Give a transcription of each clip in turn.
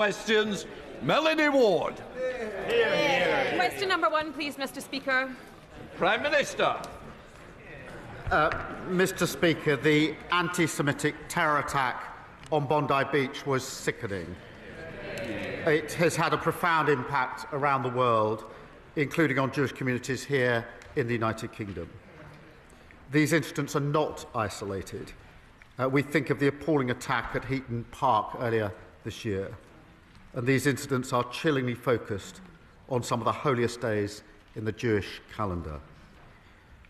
Questions. Melanie Ward. Question number 1, please, Mr. Speaker. Prime Minister. Mr. Speaker, the anti-Semitic terror attack on Bondi Beach was sickening. It has had a profound impact around the world, including on Jewish communities here in the United Kingdom. These incidents are not isolated. We think of the appalling attack at Heaton Park earlier this year, and these incidents are chillingly focused on some of the holiest days in the Jewish calendar.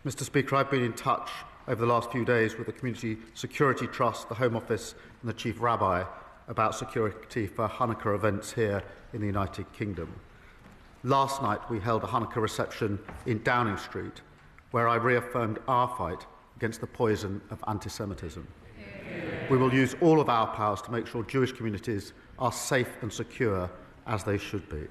Mr. Speaker, I've been in touch over the last few days with the Community Security Trust, the Home Office and the Chief Rabbi about security for Hanukkah events here in the United Kingdom. Last night we held a Hanukkah reception in Downing Street where I reaffirmed our fight against the poison of anti-Semitism. We will use all of our powers to make sure Jewish communities are safe and secure as they should be.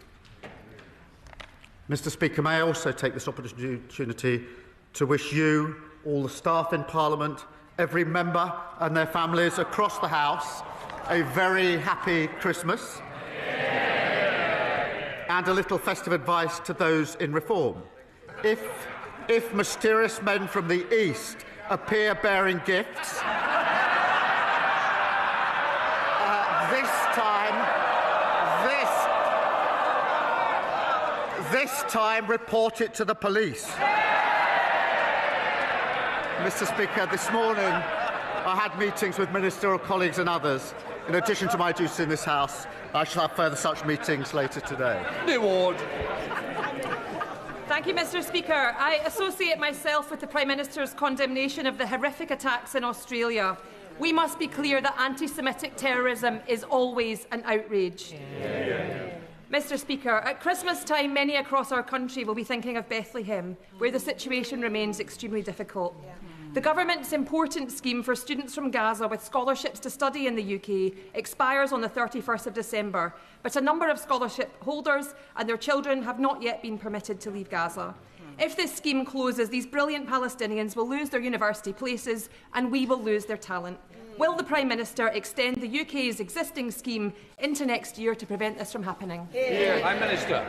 Mr. Speaker, may I also take this opportunity to wish you, all the staff in Parliament, every member and their families across the House a very happy Christmas and a little festive advice to those in reform. If mysterious men from the East appear bearing gifts, this time report it to the police. Mr. Speaker, this morning I had meetings with ministerial colleagues and others. In addition to my duties in this House, I shall have further such meetings later today. Ward. Thank you, Mr. Speaker. I associate myself with the Prime Minister's condemnation of the horrific attacks in Australia. We must be clear that anti-Semitic terrorism is always an outrage. Mr. Speaker, at Christmas time, many across our country will be thinking of Bethlehem, where the situation remains extremely difficult. The government's important scheme for students from Gaza with scholarships to study in the UK expires on the 31st of December, but a number of scholarship holders and their children have not yet been permitted to leave Gaza. If this scheme closes, these brilliant Palestinians will lose their university places and we will lose their talent. Will the Prime Minister extend the UK's existing scheme into next year to prevent this from happening? Prime Minister.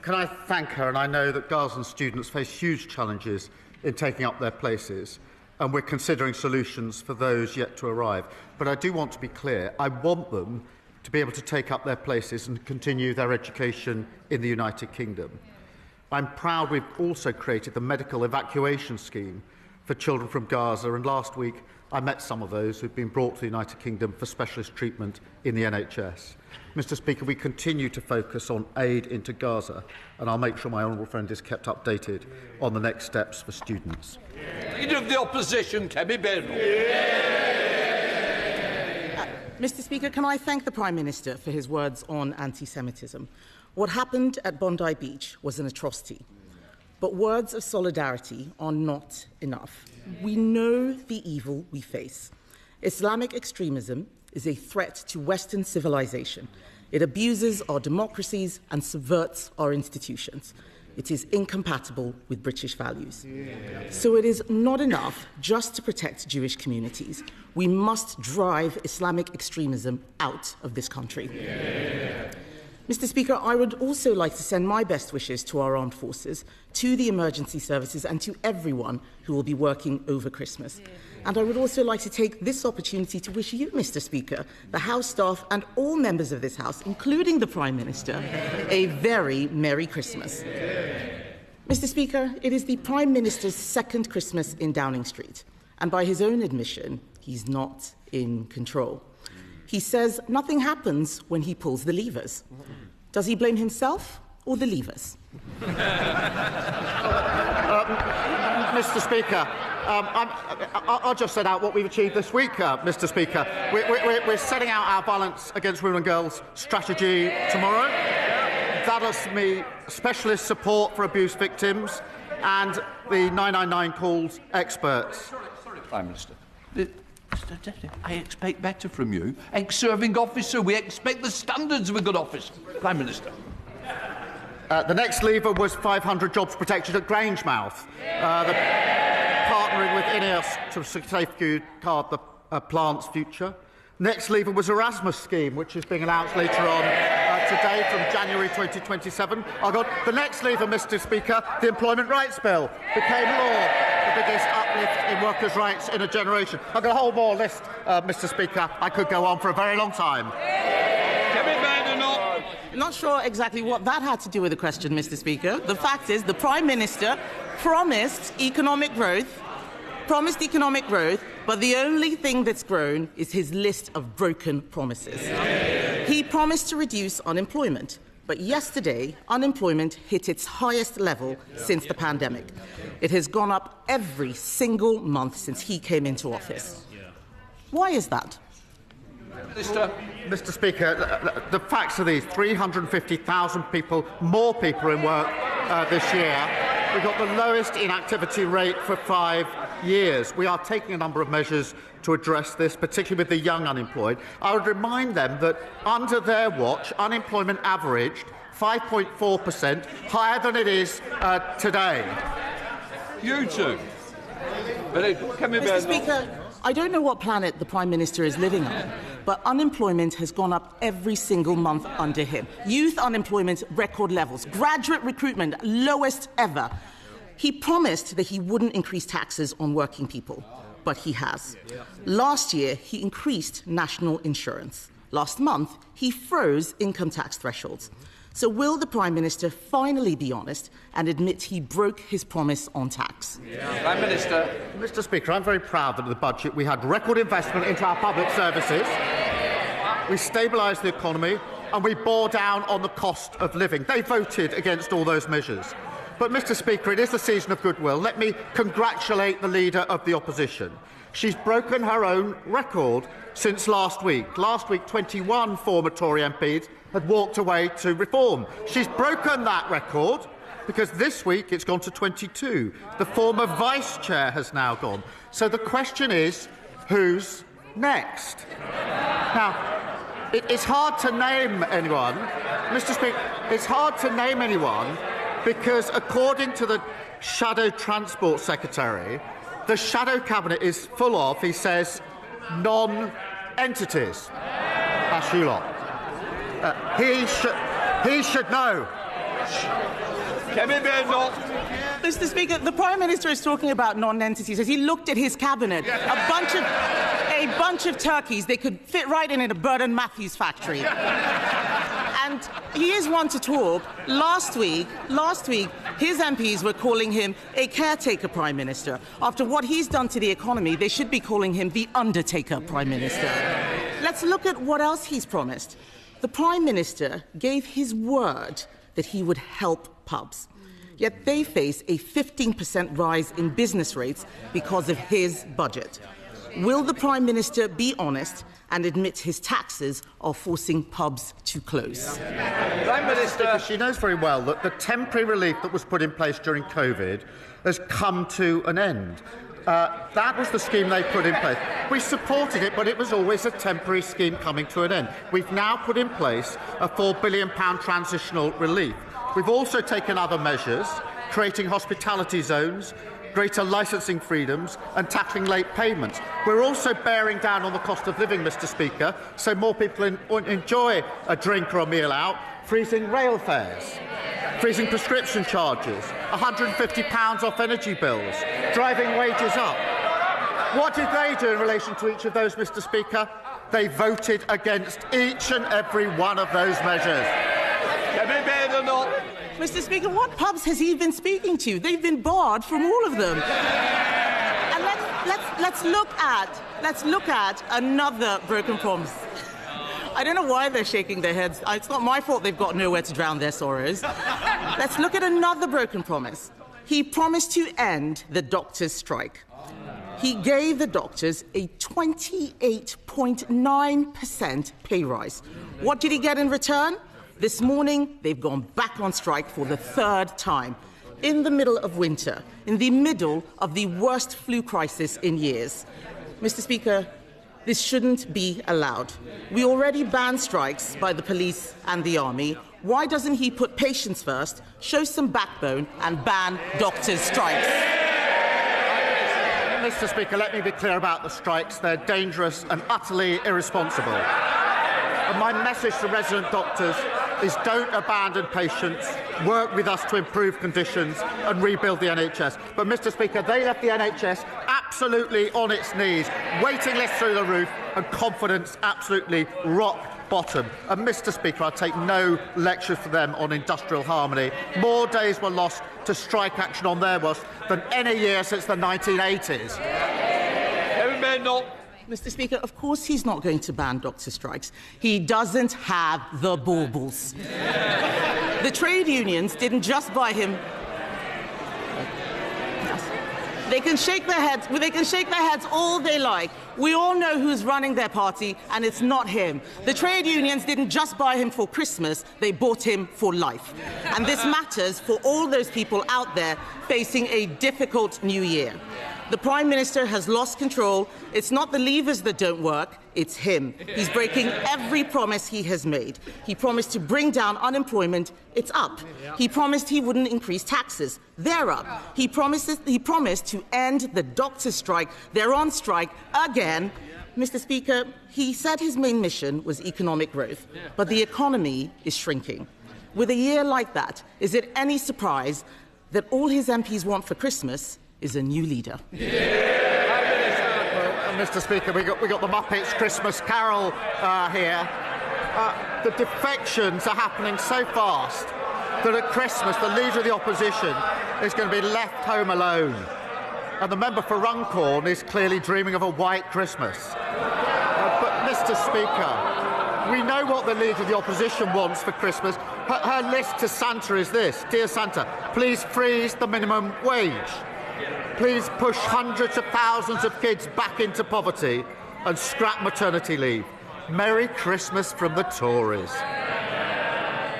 Can I thank her? And I know that Gazan students face huge challenges in taking up their places, and we're considering solutions for those yet to arrive. But I do want to be clear, I want them to be able to take up their places and continue their education in the United Kingdom. I'm proud we've also created the medical evacuation scheme for children from Gaza, and last week I met some of those who've been brought to the United Kingdom for specialist treatment in the NHS. Mr. Speaker, we continue to focus on aid into Gaza, and I'll make sure my honourable friend is kept updated on the next steps for students. Leader of the Opposition, Kemi Beno. Mr. Speaker, can I thank the Prime Minister for his words on anti-Semitism? What happened at Bondi Beach was an atrocity. But words of solidarity are not enough. We know the evil we face. Islamic extremism is a threat to Western civilization. It abuses our democracies and subverts our institutions. It is incompatible with British values. So it is not enough just to protect Jewish communities. We must drive Islamic extremism out of this country. Mr. Speaker, I would also like to send my best wishes to our armed forces, to the emergency services and to everyone who will be working over Christmas. And I would also like to take this opportunity to wish you, Mr. Speaker, the House staff and all members of this House, including the Prime Minister, a very Merry Christmas. Mr. Speaker, it is the Prime Minister's second Christmas in Downing Street, and by his own admission, he's not in control. He says nothing happens when he pulls the levers. Does he blame himself or the levers? Mr. Speaker, I'll just set out what we've achieved this week, Mr. Speaker. We're setting out our Violence Against Women and Girls strategy tomorrow. That'll me specialist support for abuse victims and the 999 calls experts. Sorry, Prime Minister. I expect better from you. Ex-serving officer, we expect the standards of a good officer. Prime Minister. The next lever was 500 jobs protected at Grangemouth, partnering with INEOS to safeguard the plant's future. Next lever was Erasmus scheme, which is being announced later on today from January 2027. I got the next lever, Mr. Speaker, the Employment Rights Bill became law, the biggest uplift in workers' rights in a generation. I've got a whole more list, Mr. Speaker. I could go on for a very long time. I'm not sure exactly what that had to do with the question, Mr. Speaker. The fact is, the Prime Minister promised economic growth, but the only thing that's grown is his list of broken promises. He promised to reduce unemployment, but yesterday, unemployment hit its highest level since the pandemic. It has gone up every single month since he came into office. Why is that? Mr. Speaker, the facts are these: 350,000 more people in work this year. We've got the lowest inactivity rate for 5 years. We are taking a number of measures to address this, particularly with the young unemployed. I would remind them that under their watch, unemployment averaged 5.4%, higher than it is today. You two. Mr. Speaker, I don't know what planet the Prime Minister is living on, but unemployment has gone up every single month under him. Youth unemployment, record levels. Graduate recruitment, lowest ever. He promised that he wouldn't increase taxes on working people, but he has. Last year, he increased national insurance. Last month, he froze income tax thresholds. So will the Prime Minister finally be honest and admit he broke his promise on tax? Prime Minister. Mr. Speaker, I'm very proud that in the budget we had record investment into our public services, we stabilised the economy, and we bore down on the cost of living. They voted against all those measures. But, Mr. Speaker, it is the season of goodwill. Let me congratulate the Leader of the Opposition. She's broken her own record since last week. Last week, 21 former Tory MPs had walked away to reform. She's broken that record because this week it's gone to 22. The former Vice Chair has now gone. So the question is, who's next? Now, it's hard to name anyone. Mr. Speaker, it's hard to name anyone because, according to the Shadow Transport Secretary, the Shadow Cabinet is full of, he says, non-entities. That's you lot. He should know. Mr. Speaker, the Prime Minister is talking about non-entities as he looked at his cabinet. A bunch of turkeys. They could fit right in a Burton Matthews factory. And he is one to talk. Last week, his MPs were calling him a caretaker Prime Minister. After what he's done to the economy, they should be calling him the Undertaker Prime Minister. Let's look at what else he's promised. The Prime Minister gave his word that he would help pubs. Yet they face a 15% rise in business rates because of his budget. Will the Prime Minister be honest and admit his taxes are forcing pubs to close? Prime Minister, she knows very well that the temporary relief that was put in place during COVID has come to an end. That was the scheme they put in place. We supported it, but it was always a temporary scheme coming to an end. We've now put in place a £4 billion transitional relief. We've also taken other measures, creating hospitality zones, greater licensing freedoms and tackling late payments. We're also bearing down on the cost of living, Mr. Speaker, so more people enjoy a drink or a meal out, freezing rail fares, freezing prescription charges, £150 off energy bills, driving wages up. What did they do in relation to each of those, Mr. Speaker? They voted against each and every one of those measures. Mr. Speaker, what pubs has he been speaking to? They've been barred from all of them. And let's look at another broken promise. I don't know why they're shaking their heads. It's not my fault they've got nowhere to drown their sorrows. Let's look at another broken promise. He promised to end the doctors' strike. He gave the doctors a 28.9% pay rise. What did he get in return? This morning, they've gone back on strike for the third time. In the middle of winter, in the middle of the worst flu crisis in years. Mr. Speaker, this shouldn't be allowed. We already banned strikes by the police and the army. Why doesn't he put patients first, show some backbone, and ban doctors' strikes? Mr. Speaker, let me be clear about the strikes. They're dangerous and utterly irresponsible. And my message to resident doctors is don't abandon patients, work with us to improve conditions and rebuild the NHS. But, Mr Speaker, they left the NHS absolutely on its knees, waiting lists through the roof and confidence absolutely rock bottom. And, Mr Speaker, I take no lecture for them on industrial harmony. More days were lost to strike action on their watch than any year since the 1980s. Mr Speaker, of course he's not going to ban doctor strikes. He doesn't have the baubles. The trade unions didn't just buy him. They can shake their heads all they like. We all know who's running their party, and it's not him. The trade unions didn't just buy him for Christmas, they bought him for life. And this matters for all those people out there facing a difficult new year. The Prime Minister has lost control. It's not the levers that don't work, it's him. He's breaking every promise he has made. He promised to bring down unemployment. It's up. He promised he wouldn't increase taxes. They're up. He promised to end the doctor strike. They're on strike again. Mr Speaker, he said his main mission was economic growth, but the economy is shrinking. With a year like that, is it any surprise that all his MPs want for Christmas is a new leader? Mr Speaker, we got the Muppets Christmas Carol here. The defections are happening so fast that at Christmas the Leader of the Opposition is going to be left home alone. And the member for Runcorn is clearly dreaming of a white Christmas. But, Mr Speaker, we know what the Leader of the Opposition wants for Christmas. Her list to Santa is this. Dear Santa, please freeze the minimum wage. Please push hundreds of thousands of kids back into poverty and scrap maternity leave. Merry Christmas from the Tories.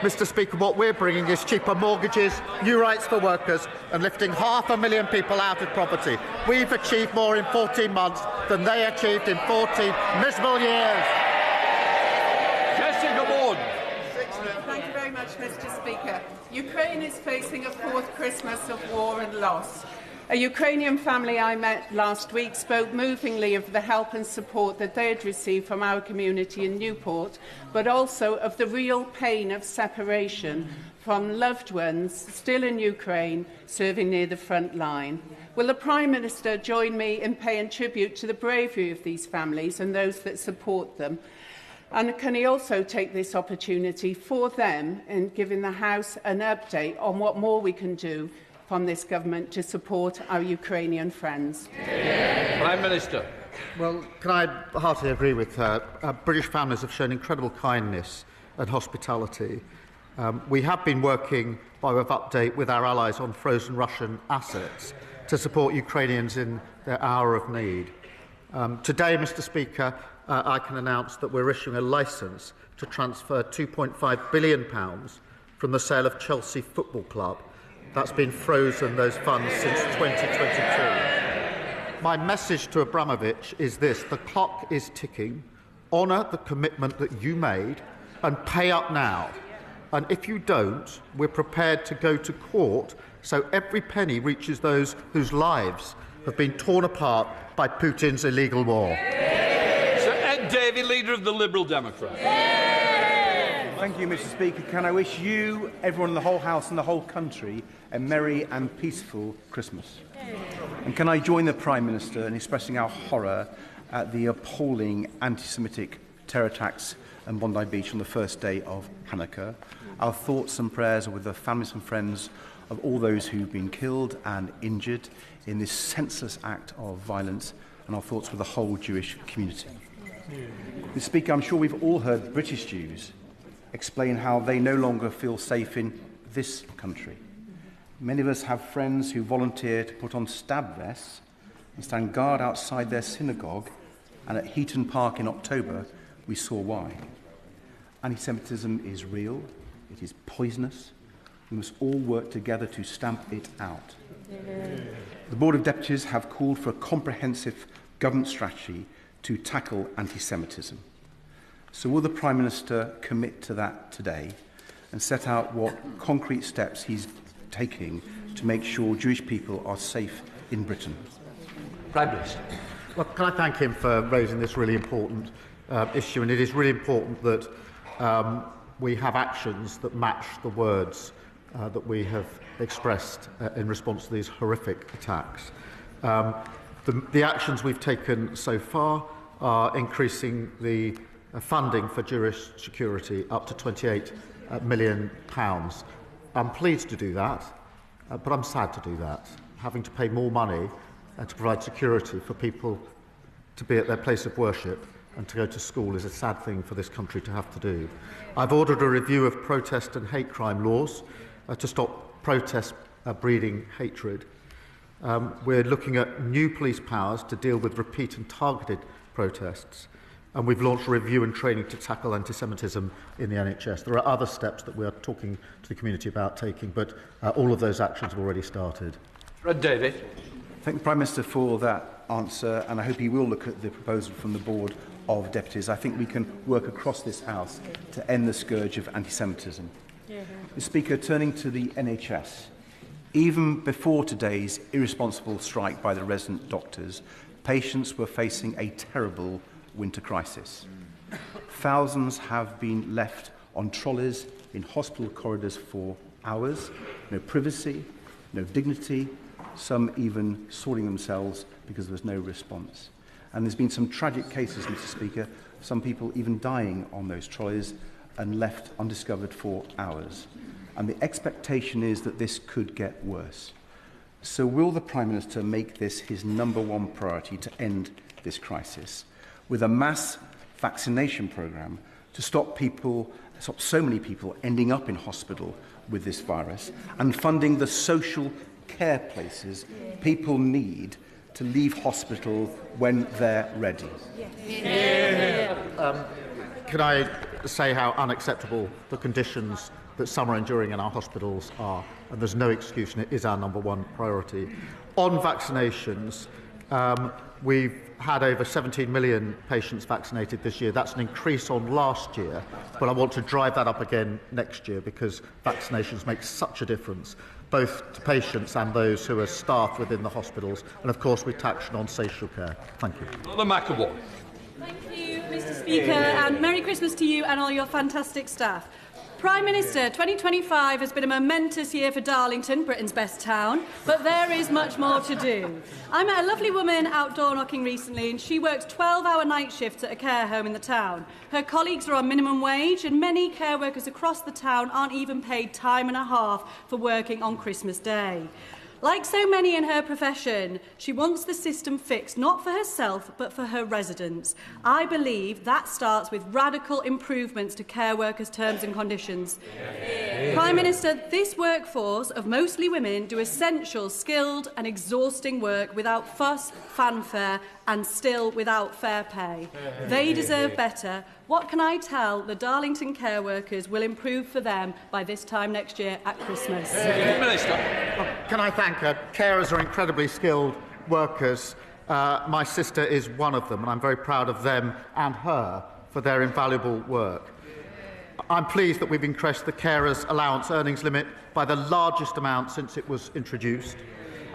Mr Speaker, what we're bringing is cheaper mortgages, new rights for workers and lifting 500,000 people out of poverty. We've achieved more in 14 months than they achieved in 14 miserable years. Jessica Ward. Thank you very much, Mr Speaker. Ukraine is facing a fourth Christmas of war and loss. A Ukrainian family I met last week spoke movingly of the help and support that they had received from our community in Newport, but also of the real pain of separation from loved ones still in Ukraine serving near the front line. Will the Prime Minister join me in paying tribute to the bravery of these families and those that support them? And can he also take this opportunity for them in giving the House an update on what more we can do from this government to support our Ukrainian friends? Prime Minister. Well, can I heartily agree with her? British families have shown incredible kindness and hospitality. We have been working, by way of update, with our allies on frozen Russian assets to support Ukrainians in their hour of need. Today, Mr Speaker, I can announce that we're issuing a licence to transfer £2.5 billion from the sale of Chelsea Football Club. That's been frozen, those funds, since 2022. My message to Abramovich is this: the clock is ticking. Honour the commitment that you made and pay up now. And if you don't, we're prepared to go to court so every penny reaches those whose lives have been torn apart by Putin's illegal war. Sir Ed Davey, Leader of the Liberal Democrats. Thank you, Mr Speaker. Can I wish you, everyone in the whole House and the whole country, a merry and peaceful Christmas? And can I join the Prime Minister in expressing our horror at the appalling anti-Semitic terror attacks on Bondi Beach on the first day of Hanukkah? Our thoughts and prayers are with the families and friends of all those who've been killed and injured in this senseless act of violence, and our thoughts with the whole Jewish community. Mr Speaker, I'm sure we've all heard British Jews explain how they no longer feel safe in this country. Many of us have friends who volunteer to put on stab vests and stand guard outside their synagogue, and at Heaton Park in October we saw why. Anti-Semitism is real, it is poisonous. We must all work together to stamp it out. The Board of Deputies have called for a comprehensive government strategy to tackle anti-Semitism. So will the Prime Minister commit to that today and set out what concrete steps he's taking to make sure Jewish people are safe in Britain? Prime Minister. Well, can I thank him for raising this really important issue, and it is really important that we have actions that match the words that we have expressed in response to these horrific attacks. The actions we've taken so far are increasing the funding for Jewish security up to £28 million. I'm pleased to do that, but I'm sad to do that. Having to pay more money to provide security for people to be at their place of worship and to go to school is a sad thing for this country to have to do. I've ordered a review of protest and hate crime laws to stop protests breeding hatred. We're looking at new police powers to deal with repeat and targeted protests. And we've launched a review and training to tackle anti-Semitism in the NHS. There are other steps that we are talking to the community about taking, but all of those actions have already started. Fred David. Thank the Prime Minister for that answer, and I hope he will look at the proposal from the Board of Deputies. I think we can work across this House to end the scourge of anti-Semitism. Mr. Speaker, turning to the NHS, even before today's irresponsible strike by the resident doctors, patients were facing a terrible winter crisis. Thousands have been left on trolleys in hospital corridors for hours, no privacy, no dignity, some even sorting themselves because there was no response. And there's been some tragic cases, Mr. Speaker, some people even dying on those trolleys and left undiscovered for hours. And the expectation is that this could get worse. So will the Prime Minister make this his #1 priority to end this crisis, with a mass vaccination programme to stop so many people ending up in hospital with this virus, and funding the social care places people need to leave hospital when they're ready? Can I say how unacceptable the conditions that some are enduring in our hospitals are? And there's no excuse, and it is our #1 priority. On vaccinations, we've had over 17 million patients vaccinated this year. That's an increase on last year, but I want to drive that up again next year because vaccinations make such a difference, both to patients and those who are staff within the hospitals. And of course, we action on social care. Thank you. Brother McAvoy. Thank you, Mr. Speaker, and Merry Christmas to you and all your fantastic staff. Prime Minister, 2025 has been a momentous year for Darlington, Britain's best town, but there is much more to do. I met a lovely woman out door knocking recently, and she works 12-hour night shifts at a care home in the town. Her colleagues are on minimum wage, and many care workers across the town aren't even paid time and a half for working on Christmas Day. Like so many in her profession, she wants the system fixed, not for herself, but for her residents. I believe that starts with radical improvements to care workers' terms and conditions. Prime Minister, this workforce of mostly women do essential, skilled and exhausting work without fuss, fanfare and still without fair pay. They deserve better. What can I tell the Darlington care workers will improve for them by this time next year at Christmas? Minister. Can I thank her? Carers are incredibly skilled workers. My sister is one of them, and I'm very proud of them and her for their invaluable work. I'm pleased that we've increased the carers' allowance earnings limit by the largest amount since it was introduced,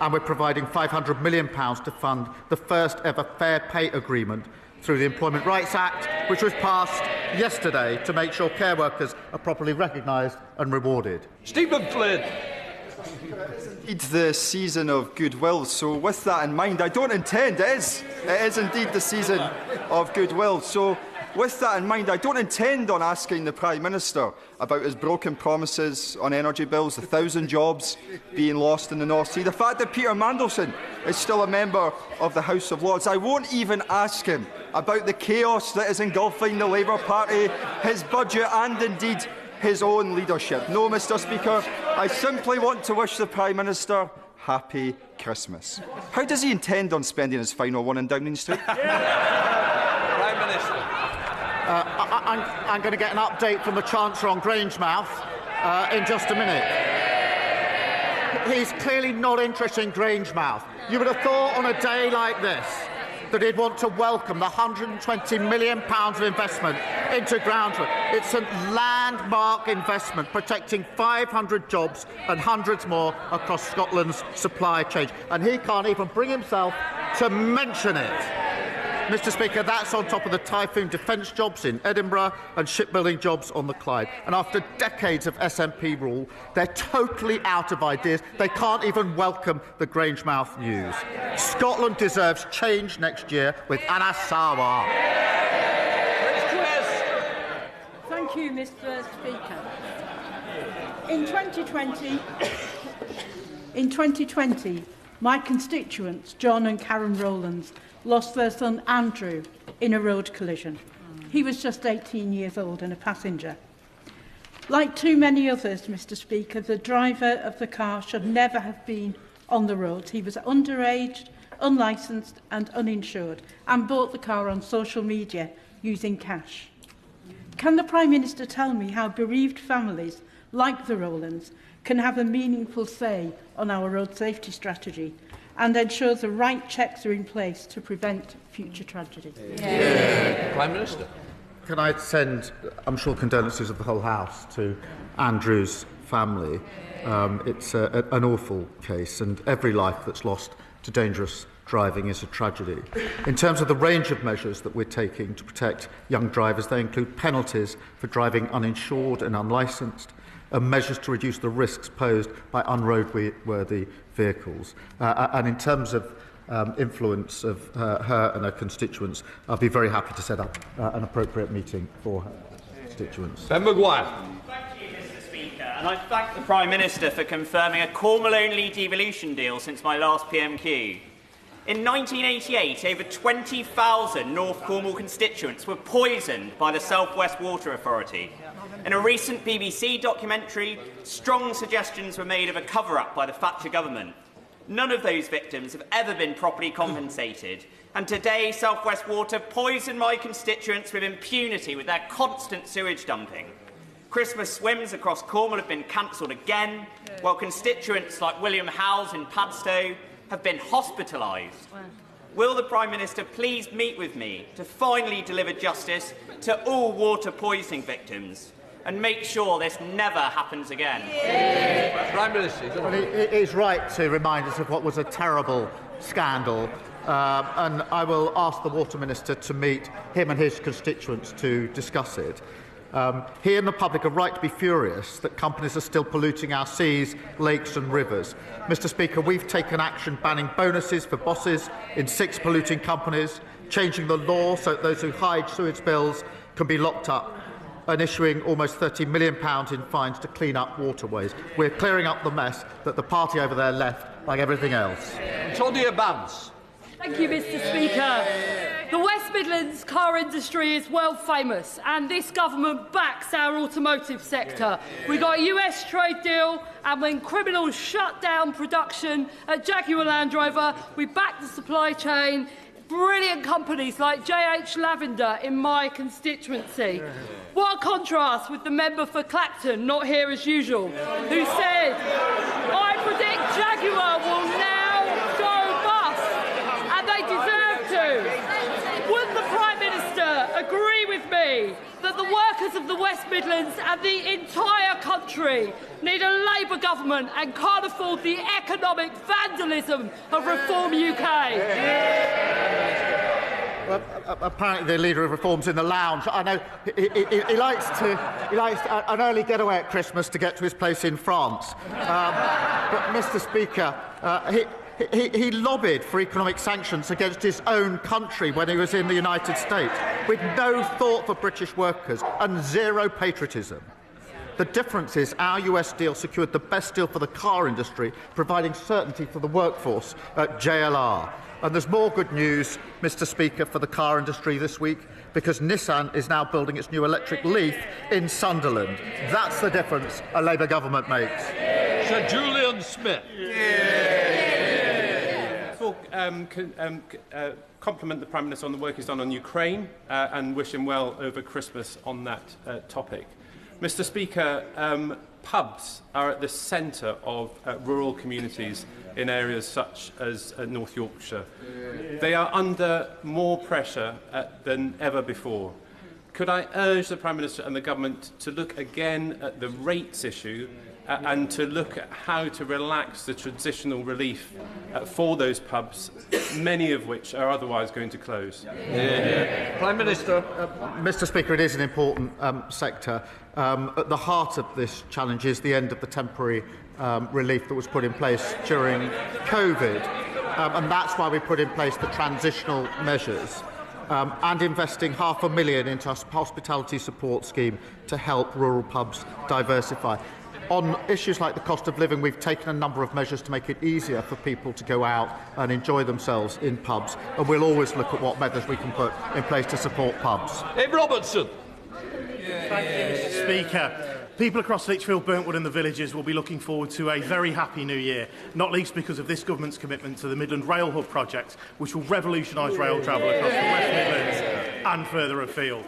and we're providing £500 million to fund the first ever fair pay agreement through the Employment Rights Act, which was passed yesterday to make sure care workers are properly recognised and rewarded. Stephen Flynn. It's the season of goodwill, so with that in mind, I don't intend, it is indeed the season of goodwill, so with that in mind, I don't intend on asking the Prime Minister about his broken promises on energy bills, the 1,000 jobs being lost in the North Sea, the fact that Peter Mandelson is still a member of the House of Lords. I won't even ask him about the chaos that is engulfing the Labour Party, his budget and indeed his own leadership. No, Mr. Speaker, I simply want to wish the Prime Minister happy Christmas. How does he intend on spending his final one in Downing Street? Prime Minister. I'm going to get an update from the Chancellor on Grangemouth in just a minute. He's clearly not interested in Grangemouth. You would have thought on a day like this that he'd want to welcome the £120 million of investment into Groundwood. It's a landmark investment protecting 500 jobs and hundreds more across Scotland's supply chain. And he can't even bring himself to mention it. Mr. Speaker, that's on top of the Typhoon defence jobs in Edinburgh and shipbuilding jobs on the Clyde. And after decades of SNP rule, they're totally out of ideas. They can't even welcome the Grangemouth news. Scotland deserves change next year with Anna Sarwar. Thank you, Mr. Speaker. In 2020, my constituents, John and Karen Rowlands, lost their son Andrew in a road collision. He was just 18 years old and a passenger. Like too many others, Mr. Speaker, the driver of the car should never have been on the road. He was underage, unlicensed and uninsured, and bought the car on social media using cash. Can the Prime Minister tell me how bereaved families like the Rowlands can have a meaningful say on our road safety strategy and ensure the right checks are in place to prevent future tragedy? Prime Minister. Can I send, I'm sure, condolences of the whole House to Andrew's family? It's an awful case, and every life that's lost to dangerous driving is a tragedy. In terms of the range of measures that we're taking to protect young drivers, they include penalties for driving uninsured and unlicensed, and measures to reduce the risks posed by unroadworthy vehicles. And in terms of influence of her and her constituents, I'll be very happy to set up an appropriate meeting for her constituents. Ben Maguire. Thank you, Mr. Speaker, and I thank the Prime Minister for confirming a Cornwall-only devolution deal since my last PMQ. In 1988, over 20,000 North Cornwall constituents were poisoned by the South West Water Authority. In a recent BBC documentary, strong suggestions were made of a cover-up by the Thatcher government. None of those victims have ever been properly compensated, and today South West Water poison my constituents with impunity with their constant sewage dumping. Christmas swims across Cornwall have been cancelled again, while constituents like William Howes in Padstow have been hospitalised. Will the Prime Minister please meet with me to finally deliver justice to all water poisoning victims and make sure this never happens again? Prime Minister. Well, it is right to remind us of what was a terrible scandal, and I will ask the Water Minister to meet him and his constituents to discuss it. He and the public are right to be furious that companies are still polluting our seas, lakes and rivers. Mr. Speaker, we've taken action banning bonuses for bosses in 6 polluting companies, changing the law so that those who hide sewage bills can be locked up, and issuing almost £30 million in fines to clean up waterways. We're clearing up the mess that the party over there left, like everything else. Claudia Bams. Thank you, Mr. Speaker. The West Midlands car industry is world famous, and this government backs our automotive sector. We got a US trade deal, and when criminals shut down production at Jaguar Land Rover, we back the supply chain. Brilliant companies like JH Lavender in my constituency. What a contrast with the member for Clacton, not here as usual, who said, I predict Jaguar will now go bust, and they deserve to. Would the Prime Minister agree with me that the workers of the West Midlands and the entire country need a Labour government and can't afford the economic vandalism of Reform UK? Well, apparently the leader of Reform's in the lounge. I know he likes an early getaway at Christmas to get to his place in France. But, Mr. Speaker, he lobbied for economic sanctions against his own country when he was in the United States, with no thought for British workers and zero patriotism. The difference is our US deal secured the best deal for the car industry, providing certainty for the workforce at JLR. And there's more good news, Mr. Speaker, for the car industry this week, because Nissan is now building its new electric Leaf in Sunderland. That's the difference a Labour government makes. Sir Julian Smith. Compliment the Prime Minister on the work he's done on Ukraine and wish him well over Christmas on that topic. Mr. Speaker, pubs are at the centre of rural communities in areas such as North Yorkshire. They are under more pressure than ever before. Could I urge the Prime Minister and the Government to look again at the rates issue and to look at how to relax the transitional relief for those pubs, many of which are otherwise going to close. Prime Minister. Mr. Speaker, it is an important sector. At the heart of this challenge is the end of the temporary relief that was put in place during COVID, and that's why we put in place the transitional measures. And investing £500,000 into a hospitality support scheme to help rural pubs diversify. On issues like the cost of living, we've taken a number of measures to make it easier for people to go out and enjoy themselves in pubs, and we'll always look at what measures we can put in place to support pubs. Ed Robertson. Thank you, Mr. Speaker. People across Lichfield, Burntwood and the villages will be looking forward to a very happy new year, not least because of this government's commitment to the Midland Rail Hub project, which will revolutionise rail travel across the West Midlands and further afield.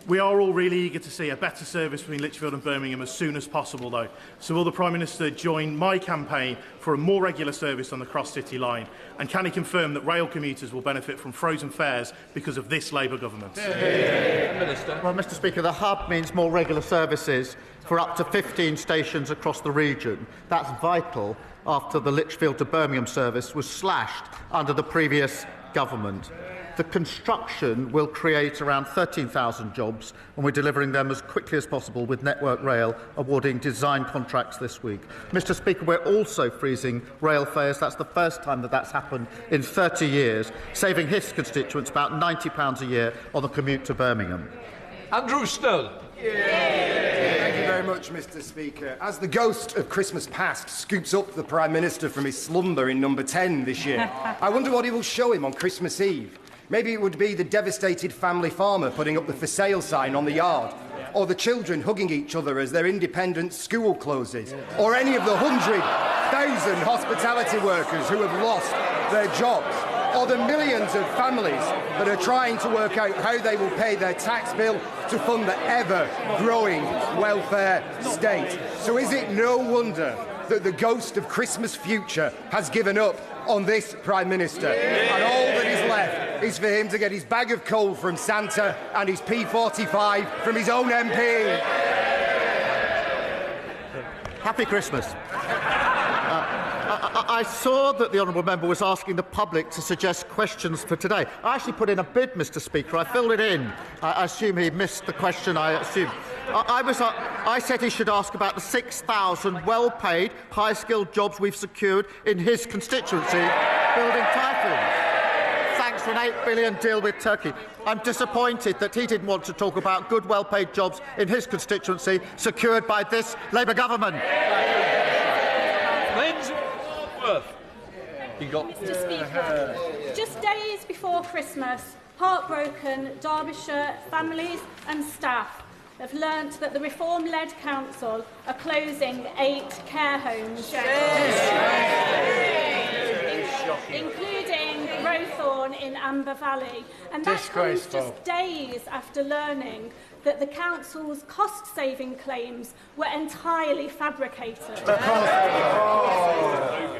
We are all really eager to see a better service between Lichfield and Birmingham as soon as possible, though. So will the Prime Minister join my campaign for a more regular service on the Cross-City line? And can he confirm that rail commuters will benefit from frozen fares because of this Labour government? Well, Mr. Speaker, the hub means more regular services for up to 15 stations across the region. That's vital after the Lichfield to Birmingham service was slashed under the previous government. The construction will create around 13,000 jobs, and we're delivering them as quickly as possible with Network Rail awarding design contracts this week. Mr. Speaker, we're also freezing rail fares. That's the first time that that's happened in 30 years, saving his constituents about £90 a year on the commute to Birmingham. Andrew Snell. Thank you very much, Mr. Speaker. As the ghost of Christmas past scoops up the Prime Minister from his slumber in number 10 this year, I wonder what he will show him on Christmas Eve. Maybe it would be the devastated family farmer putting up the for sale sign on the yard, or the children hugging each other as their independent school closes, or any of the 100,000 hospitality workers who have lost their jobs, or the millions of families that are trying to work out how they will pay their tax bill to fund the ever-growing welfare state. So is it no wonder that the ghost of Christmas future has given up on this Prime Minister, and all that is left is for him to get his bag of coal from Santa and his P45 from his own MP. Happy Christmas. I saw that the honourable member was asking the public to suggest questions for today. I actually put in a bid, Mr. Speaker. I filled it in. I assume he missed the question, I assume. I said he should ask about the 6,000 well-paid, high-skilled jobs we've secured in his constituency, building typhoons, thanks to an £8 billion deal with Turkey. I'm disappointed that he didn't want to talk about good, well-paid jobs in his constituency secured by this Labour government. Mr. Speaker, just days before Christmas, heartbroken Derbyshire families and staff have learnt that the Reform-led council are closing 8 care homes, including Rowthorne in Amber Valley. And that comes just days after learning that the council's cost-saving claims were entirely fabricated.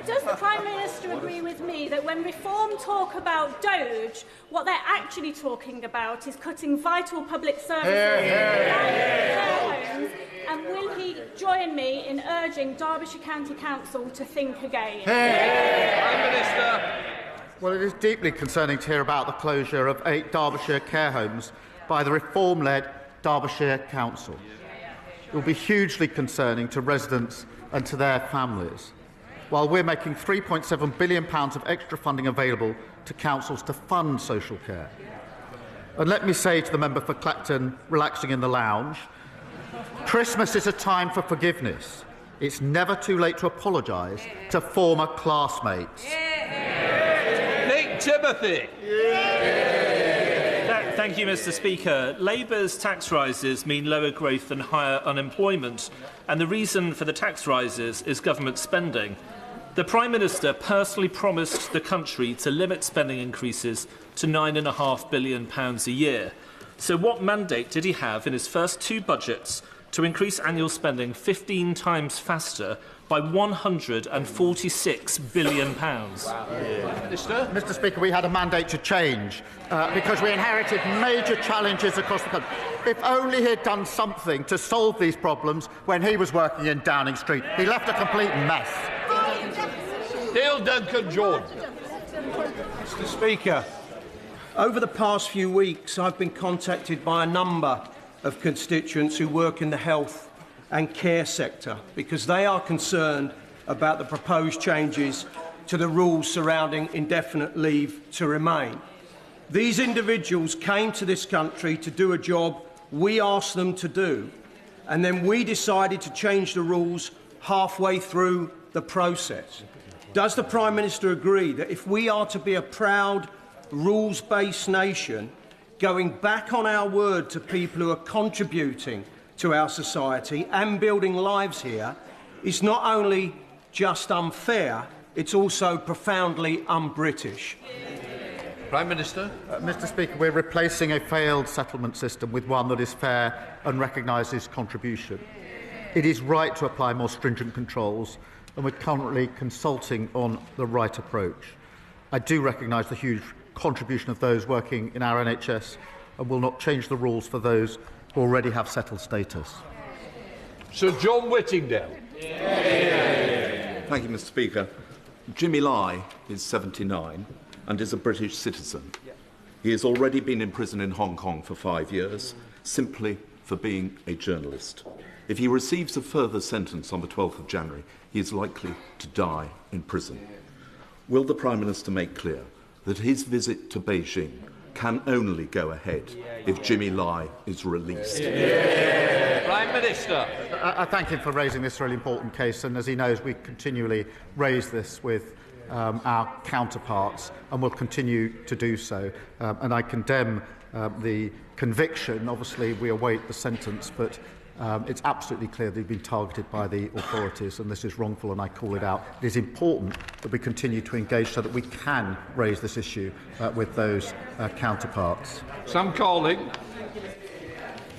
Does the Prime Minister agree with me that when Reform talk about Doge, what they're actually talking about is cutting vital public services care homes? And will he join me in urging Derbyshire County Council to think again? Prime Minister. Well, it is deeply concerning to hear about the closure of 8 Derbyshire care homes by the Reform-led Derbyshire Council. It will be hugely concerning to residents and to their families, while we're making £3.7 billion of extra funding available to councils to fund social care. And let me say to the member for Clacton, relaxing in the lounge, Christmas is a time for forgiveness. It's never too late to apologise to former classmates. Nick Timothy. Thank you, Mr. Speaker. Labour's tax rises mean lower growth and higher unemployment, and the reason for the tax rises is government spending. The Prime Minister personally promised the country to limit spending increases to £9.5 billion a year. So what mandate did he have in his first 2 budgets to increase annual spending 15 times faster by £146 billion. Mr. Speaker, we had a mandate to change because we inherited major challenges across the country. If only he had done something to solve these problems when he was working in Downing Street. He left a complete mess. Neil Duncan-Jones. Mr. Speaker, over the past few weeks, I've been contacted by a number of constituents who work in the health and care sector because they are concerned about the proposed changes to the rules surrounding indefinite leave to remain. These individuals came to this country to do a job we asked them to do, and then we decided to change the rules halfway through the process. Does the Prime Minister agree that if we are to be a proud, rules-based nation, going back on our word to people who are contributing to our society and building lives here is not only just unfair, it's also profoundly un-British? Prime Minister. Mr. Speaker, we're replacing a failed settlement system with one that is fair and recognises contribution. It is right to apply more stringent controls, and we're currently consulting on the right approach. I do recognise the huge contribution of those working in our NHS and will not change the rules for those who already have settled status. Sir John Whittingdale. Thank you, Mr. Speaker. Jimmy Lai is 79 and is a British citizen. He has already been in prison in Hong Kong for 5 years, simply for being a journalist. If he receives a further sentence on the 12th of January, he is likely to die in prison. Will the Prime Minister make clear that his visit to Beijing can only go ahead if Jimmy Lai is released? Prime Minister. I thank him for raising this really important case, and as he knows, we continually raise this with our counterparts and will continue to do so. And I condemn the conviction. Obviously, we await the sentence, but it's absolutely clear that he's been targeted by the authorities, and this is wrongful, and I call it out. It is important that we continue to engage so that we can raise this issue with those counterparts. Sam Carling.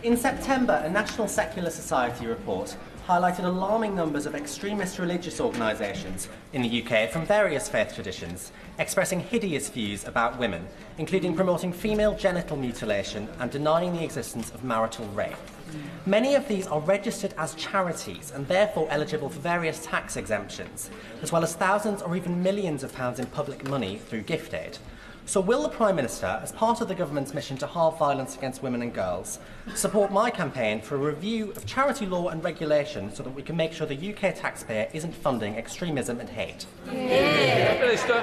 In September, a National Secular Society report highlighted alarming numbers of extremist religious organisations in the UK from various faith traditions expressing hideous views about women, including promoting female genital mutilation and denying the existence of marital rape. Many of these are registered as charities and therefore eligible for various tax exemptions, as well as thousands or even millions of pounds in public money through gift aid. So will the Prime Minister, as part of the government's mission to halve violence against women and girls, support my campaign for a review of charity law and regulation so that we can make sure the UK taxpayer isn't funding extremism and hate? Minister.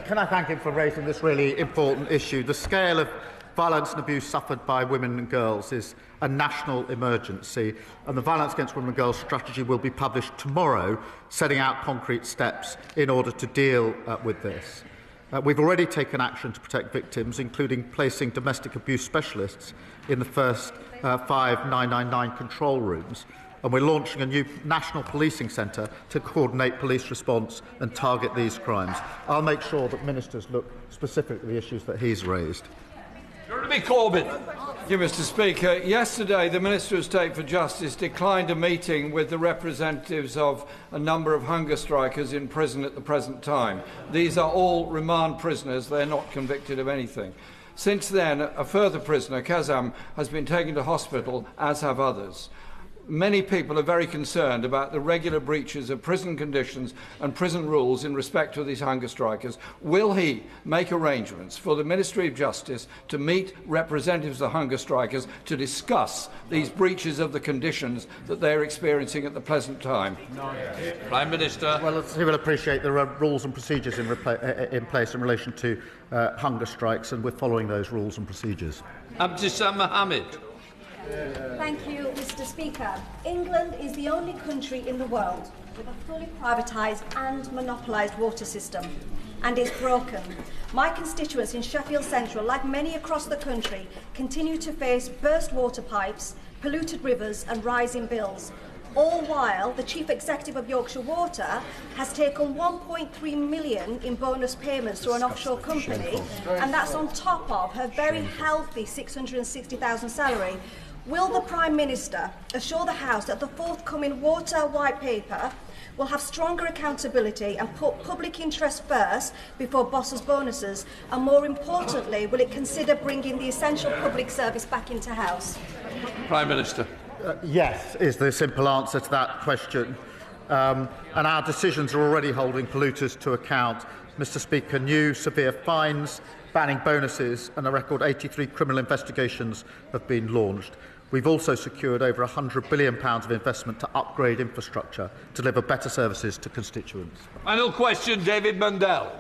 Can I thank him for raising this really important issue? The scale of violence and abuse suffered by women and girls is a national emergency, and the Violence Against Women and Girls strategy will be published tomorrow, setting out concrete steps in order to deal with this. We've already taken action to protect victims, including placing domestic abuse specialists in the first 5 999 control rooms, and we're launching a new national policing centre to coordinate police response and target these crimes. I'll make sure that ministers look specifically at the issues that he's raised. Jeremy Corbyn. Thank you, Mr. Speaker. Yesterday, the Minister of State for Justice declined a meeting with the representatives of a number of hunger strikers in prison at the present time. These are all remand prisoners. They're not convicted of anything. Since then, a further prisoner, Kazam, has been taken to hospital, as have others. Many people are very concerned about the regular breaches of prison conditions and prison rules in respect to these hunger strikers. Will he make arrangements for the Ministry of Justice to meet representatives of the hunger strikers to discuss these breaches of the conditions that they're experiencing at the present time? Prime Minister. Well, he will appreciate there are rules and procedures in place in relation to hunger strikes, and we're following those rules and procedures. Abdissam Mohammed. Thank you, Mr. Speaker. England is the only country in the world with a fully privatised and monopolised water system, and is broken. My constituents in Sheffield Central, like many across the country, continue to face burst water pipes, polluted rivers and rising bills, all while the Chief Executive of Yorkshire Water has taken £1.3 million in bonus payments through an offshore company, and that's on top of her very healthy £660,000 salary. Will the Prime Minister assure the House that the forthcoming water white paper will have stronger accountability and put public interest first before bosses' bonuses? And more importantly, will it consider bringing the essential public service back into House? Prime Minister. Yes, is the simple answer to that question. And our decisions are already holding polluters to account. Mr. Speaker, new severe fines, banning bonuses, and a record 83 criminal investigations have been launched. We've also secured over £100 billion of investment to upgrade infrastructure to deliver better services to constituents. Final question, David Mundell.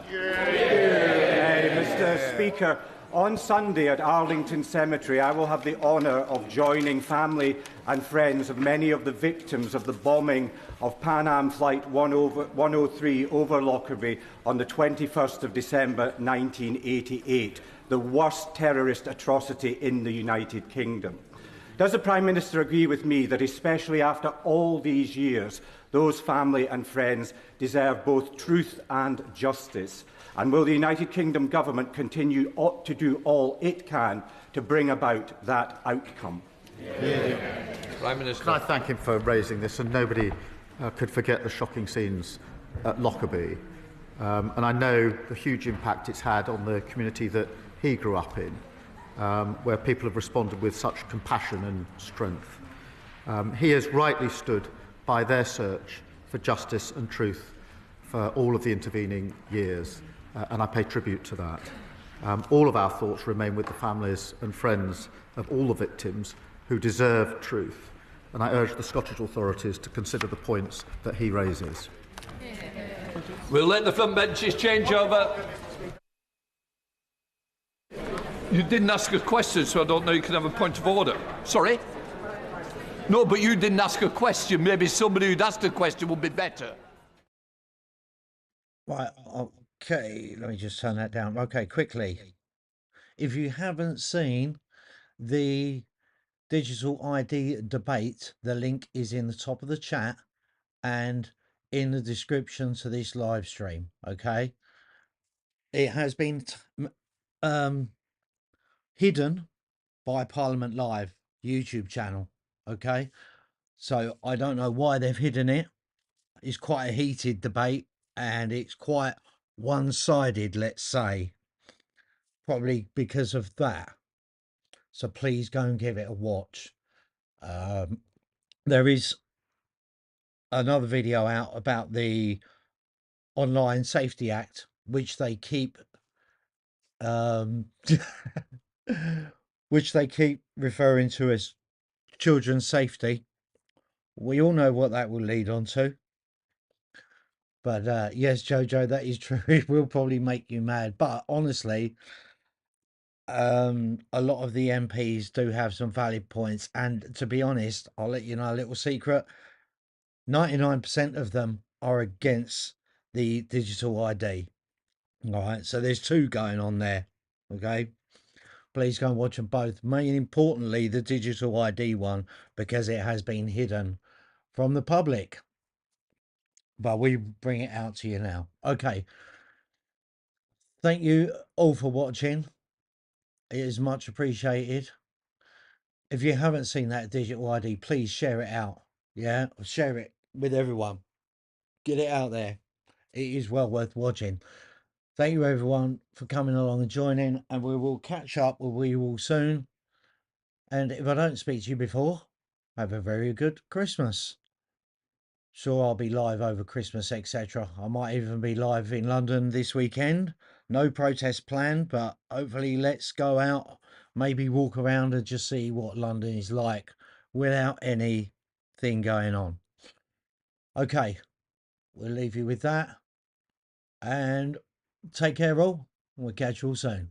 Mr. Speaker, on Sunday at Arlington Cemetery, I will have the honour of joining family and friends of many of the victims of the bombing of Pan Am Flight 103 over Lockerbie on the 21st of December 1988, the worst terrorist atrocity in the United Kingdom. Does the Prime Minister agree with me that, especially after all these years, those family and friends deserve both truth and justice? And will the United Kingdom Government continue to do all it can to bring about that outcome? Prime Minister. Can I thank him for raising this? And nobody could forget the shocking scenes at Lockerbie. And I know the huge impact it's had on the community that he grew up in, where people have responded with such compassion and strength. He has rightly stood by their search for justice and truth for all of the intervening years, and I pay tribute to that. All of our thoughts remain with the families and friends of all the victims who deserve truth, and I urge the Scottish authorities to consider the points that he raises. We'll let the front benches change over. You didn't ask a question, so I don't know you can have a point of order. Sorry? No, but you didn't ask a question. Maybe somebody who'd asked a question would be better. Right, okay, let me just turn that down. Okay, quickly. If you haven't seen the digital ID debate, the link is in the top of the chat and in the description to this live stream, okay? It has been hidden by Parliament Live YouTube channel, okay? So I don't know why they've hidden it. It's quite a heated debate and it's quite one-sided, let's say, probably because of that. So please go and give it a watch. There is another video out about the Online Safety Act, which they keep which they keep referring to as children's safety. We all know what that will lead on to. But yes, Jojo, that is true. It will probably make you mad. But honestly, a lot of the MPs do have some valid points. And to be honest, I'll let you know a little secret. 99% of them are against the digital ID. All right, so there's two going on there. Okay, please go and watch them both. Most importantly, the digital ID one, because it has been hidden from the public. But we bring it out to you now. Okay. Thank you all for watching. It is much appreciated. If you haven't seen that digital ID, please share it out. Yeah, share it with everyone. Get it out there. It is well worth watching. Thank you everyone for coming along and joining, and we will catch up with you all soon. And if I don't speak to you before, have a very good Christmas. Sure, I'll be live over Christmas, etc. I might even be live in London this weekend. No protest planned, but hopefully let's go out, maybe walk around and just see what London is like without anything going on. Okay, we'll leave you with that. And take care all. We'll catch you all soon.